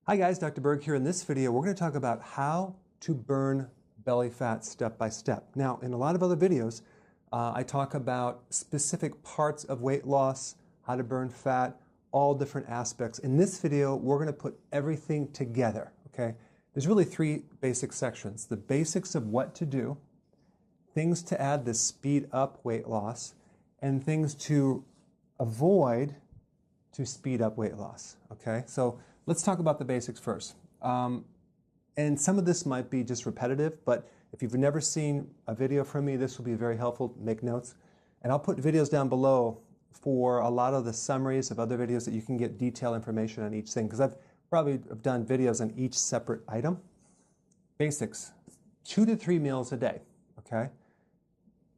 Hi guys, Dr. Berg here. In this video, we're going to talk about how to burn belly fat step by step. Now, in a lot of other videos, I talk about specific parts of weight loss, how to burn fat, all different aspects. In this video, we're going to put everything together, okay? There's really three basic sections. The basics of what to do, things to add to speed up weight loss, and things to avoid to speed up weight loss, okay? So let's talk about the basics first. And some of this might be just repetitive, but if you've never seen a video from me, this will be very helpful. Make notes. And I'll put videos down below for a lot of the summaries of other videos that you can get detailed information on each thing, because I've probably done videos on each separate item. Basics, 2 to 3 meals a day, okay?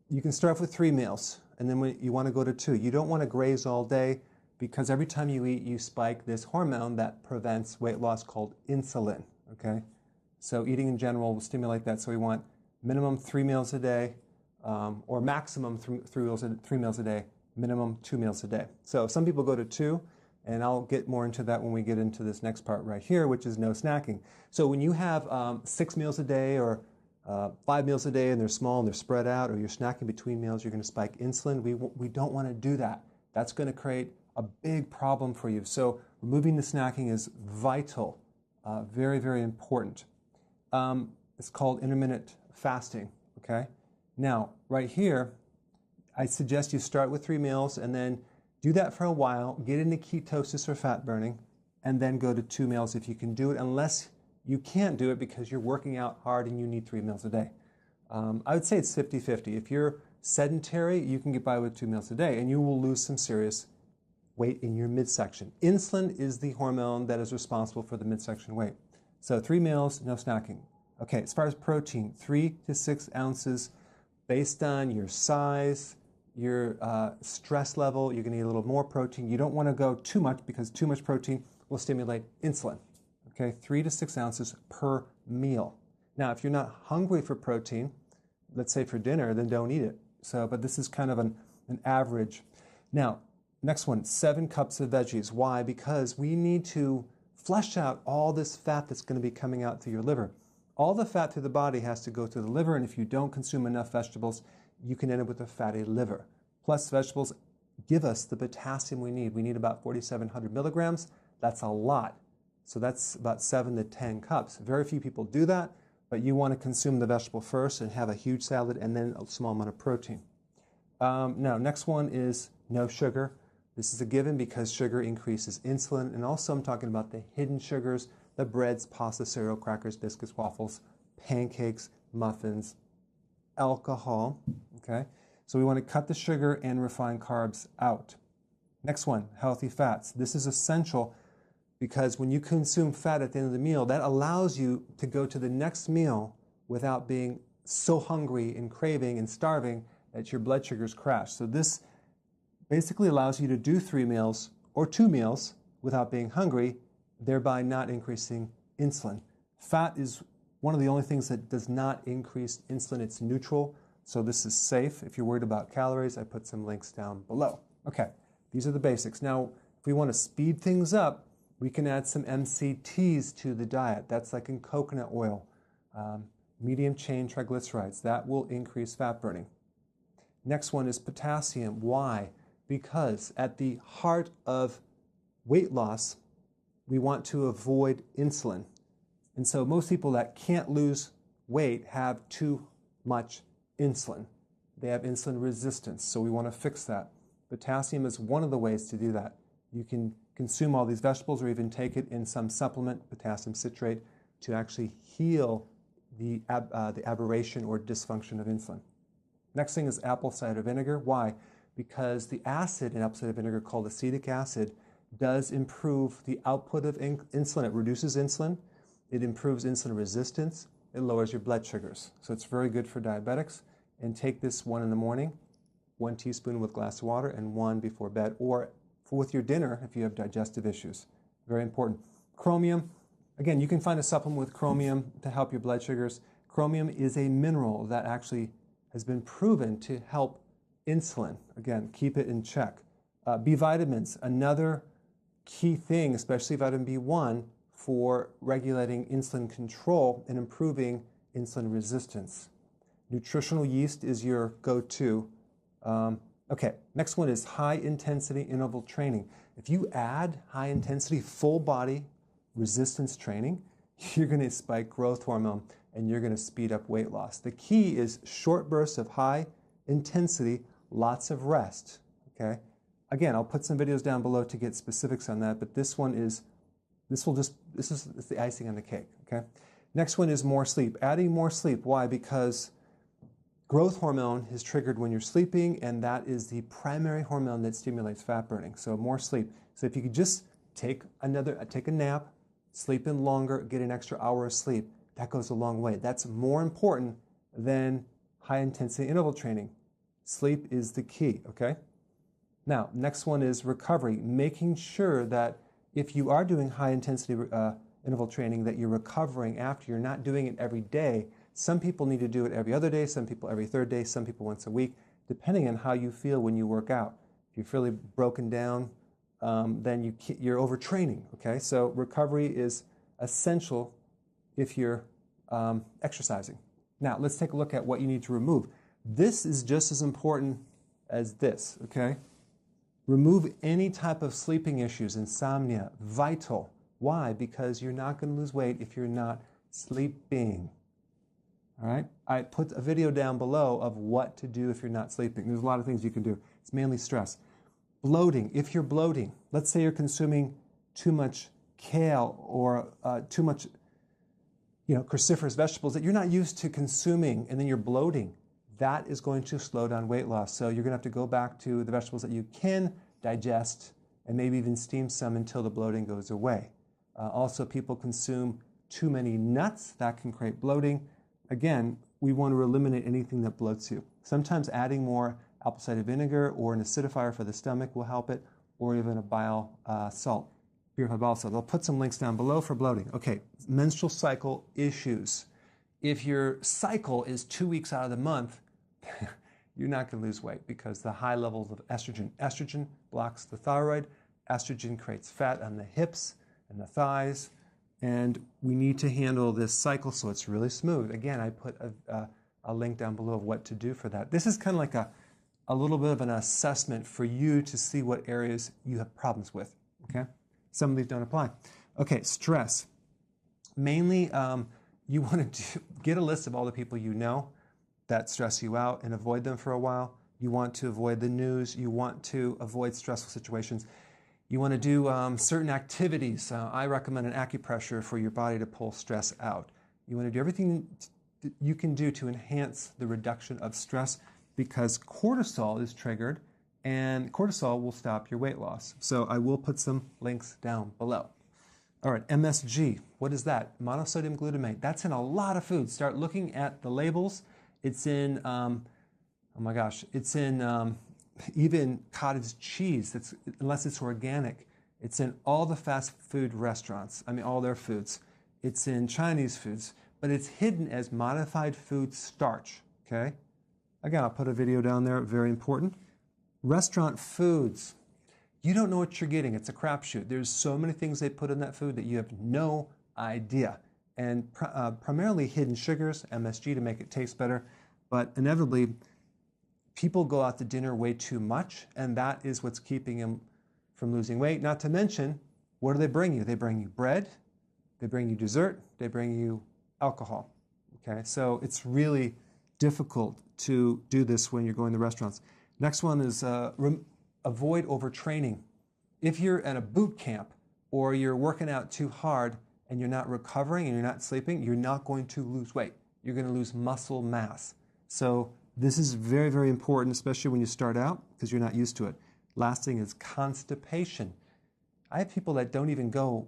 You can start with 3 meals, and then when you want to go to 2. You don't want to graze all day, because every time you eat, you spike this hormone that prevents weight loss called insulin, okay? So eating in general will stimulate that, so we want minimum 3 meals a day, or maximum 3 meals a day, minimum 2 meals a day. So some people go to 2, and I'll get more into that when we get into this next part right here, which is no snacking. So when you have 6 meals a day or 5 meals a day and they're small and they're spread out, or you're snacking between meals, you're going to spike insulin. We don't want to do that. That's going to create a big problem for you. So removing the snacking is vital, very, very important. It's called intermittent fasting, okay? Now, right here, I suggest you start with 3 meals and then do that for a while, get into ketosis or fat burning, and then go to 2 meals if you can do it, unless you can't do it because you're working out hard and you need 3 meals a day. I would say it's 50-50. If you're sedentary, you can get by with 2 meals a day, and you will lose some serious weight in your midsection. Insulin is the hormone that is responsible for the midsection weight. So 3 meals, no snacking. Okay, as far as protein, 3 to 6 ounces based on your size, your stress level. You're going to need a little more protein. You don't want to go too much, because too much protein will stimulate insulin. Okay, 3 to 6 ounces per meal. Now, if you're not hungry for protein, let's say for dinner, then don't eat it. So, but this is kind of an average. Now, next one, 7 cups of veggies. Why? Because we need to flush out all this fat that's going to be coming out through your liver. All the fat through the body has to go to the liver, and if you don't consume enough vegetables, you can end up with a fatty liver. Plus, vegetables give us the potassium we need. We need about 4,700 milligrams. That's a lot. So that's about 7 to 10 cups. Very few people do that, but you want to consume the vegetable first and have a huge salad and then a small amount of protein. Now, next one is no sugar. This is a given because sugar increases insulin, and also I'm talking about the hidden sugars, the breads, pasta, cereal, crackers, biscuits, waffles, pancakes, muffins, alcohol, okay? So we want to cut the sugar and refined carbs out. Next one, healthy fats. This is essential because when you consume fat at the end of the meal, that allows you to go to the next meal without being so hungry and craving and starving that your blood sugars crash. So this basically allows you to do 3 meals or 2 meals without being hungry, thereby not increasing insulin. Fat is one of the only things that does not increase insulin. It's neutral, so this is safe. If you're worried about calories, I put some links down below. Okay, these are the basics. Now, if we want to speed things up, we can add some MCTs to the diet. That's like in coconut oil, medium chain triglycerides. That will increase fat burning. Next one is potassium. Why? Because at the heart of weight loss, we want to avoid insulin. And so most people that can't lose weight have too much insulin. They have insulin resistance, so we want to fix that. Potassium is one of the ways to do that. You can consume all these vegetables or even take it in some supplement, potassium citrate, to actually heal the aberration or dysfunction of insulin. Next thing is apple cider vinegar. Why? Because the acid in apple cider vinegar, called acetic acid, does improve the output of insulin. It reduces insulin. It improves insulin resistance. It lowers your blood sugars. So it's very good for diabetics. And take this 1 in the morning, 1 teaspoon with a glass of water, and 1 before bed, or with your dinner if you have digestive issues. Very important. Chromium. Again, you can find a supplement with chromium to help your blood sugars. Chromium is a mineral that actually has been proven to help insulin. Again, keep it in check. B vitamins, another key thing, especially vitamin B1, for regulating insulin control and improving insulin resistance. Nutritional yeast is your go-to. Okay, next one is high-intensity interval training. If you add high-intensity full-body resistance training, you're going to spike growth hormone and you're going to speed up weight loss. The key is short bursts of high intensity, lots of rest. Okay. Again, I'll put some videos down below to get specifics on that, but this is the icing on the cake. Okay. Next one is more sleep. Adding more sleep. Why? Because growth hormone is triggered when you're sleeping, and that is the primary hormone that stimulates fat burning. So more sleep. So if you could just take a nap, sleep in longer, get an extra hour of sleep, that goes a long way. That's more important than high-intensity interval training. Sleep is the key, okay? Now, next one is recovery, making sure that if you are doing high-intensity interval training, that you're recovering after. You're not doing it every day. Some people need to do it every other day, some people every third day, some people once a week, depending on how you feel when you work out. If you're fairly broken down, then you're overtraining, okay? So recovery is essential if you're exercising. Now, let's take a look at what you need to remove. This is just as important as this, okay? Remove any type of sleeping issues, insomnia, vital. Why? Because you're not going to lose weight if you're not sleeping. All right? I put a video down below of what to do if you're not sleeping. There's a lot of things you can do. It's mainly stress. Bloating. If you're bloating, let's say you're consuming too much kale or too much cruciferous vegetables that you're not used to consuming, and then you're bloating. That is going to slow down weight loss. So you're going to have to go back to the vegetables that you can digest and maybe even steam some until the bloating goes away. Also, people consume too many nuts. That can create bloating. Again, we want to eliminate anything that bloats you. Sometimes adding more apple cider vinegar or an acidifier for the stomach will help it, or even a bile salt. I'll put some links down below for bloating. Okay, menstrual cycle issues. If your cycle is 2 weeks out of the month, you're not going to lose weight because the high levels of estrogen. Estrogen blocks the thyroid. Estrogen creates fat on the hips and the thighs. And we need to handle this cycle so it's really smooth. Again, I put a link down below of what to do for that. This is kind of like a little bit of an assessment for you to see what areas you have problems with, okay? Some of these don't apply. Okay, stress. Mainly, you want to get a list of all the people you know that stress you out and avoid them for a while. You want to avoid the news. You want to avoid stressful situations. You want to do certain activities. I recommend an acupressure for your body to pull stress out. You want to do everything you can do to enhance the reduction of stress because cortisol is triggered, and cortisol will stop your weight loss. So I will put some links down below. All right, MSG, what is that? Monosodium glutamate. That's in a lot of foods. Start looking at the labels. It's in, it's in even cottage cheese, unless it's organic. It's in all the fast food restaurants, all their foods. It's in Chinese foods, but it's hidden as modified food starch, okay? Again, I'll put a video down there, very important. Restaurant foods. You don't know what you're getting. It's a crapshoot. There's so many things they put in that food that you have no idea. And primarily hidden sugars, MSG, to make it taste better. But inevitably, people go out to dinner way too much, and that is what's keeping them from losing weight. Not to mention, what do they bring you? They bring you bread, they bring you dessert, they bring you alcohol. Okay, so it's really difficult to do this when you're going to restaurants. Next one is avoid overtraining. If you're at a boot camp or you're working out too hard and you're not recovering and you're not sleeping, you're not going to lose weight. You're going to lose muscle mass. So this is very, very important, especially when you start out because you're not used to it. Last thing is constipation. I have people that don't even go,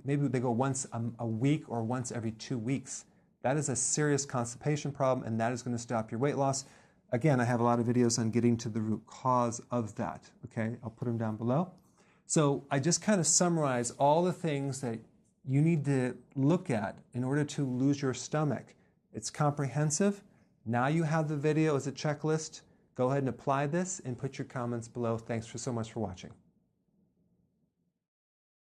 maybe they go once a week or once every 2 weeks. That is a serious constipation problem, and that is going to stop your weight loss. Again, I have a lot of videos on getting to the root cause of that, okay? I'll put them down below. So I just kind of summarize all the things that you need to look at in order to lose your stomach. It's comprehensive. Now you have the video as a checklist. Go ahead and apply this and put your comments below. Thanks so much for watching.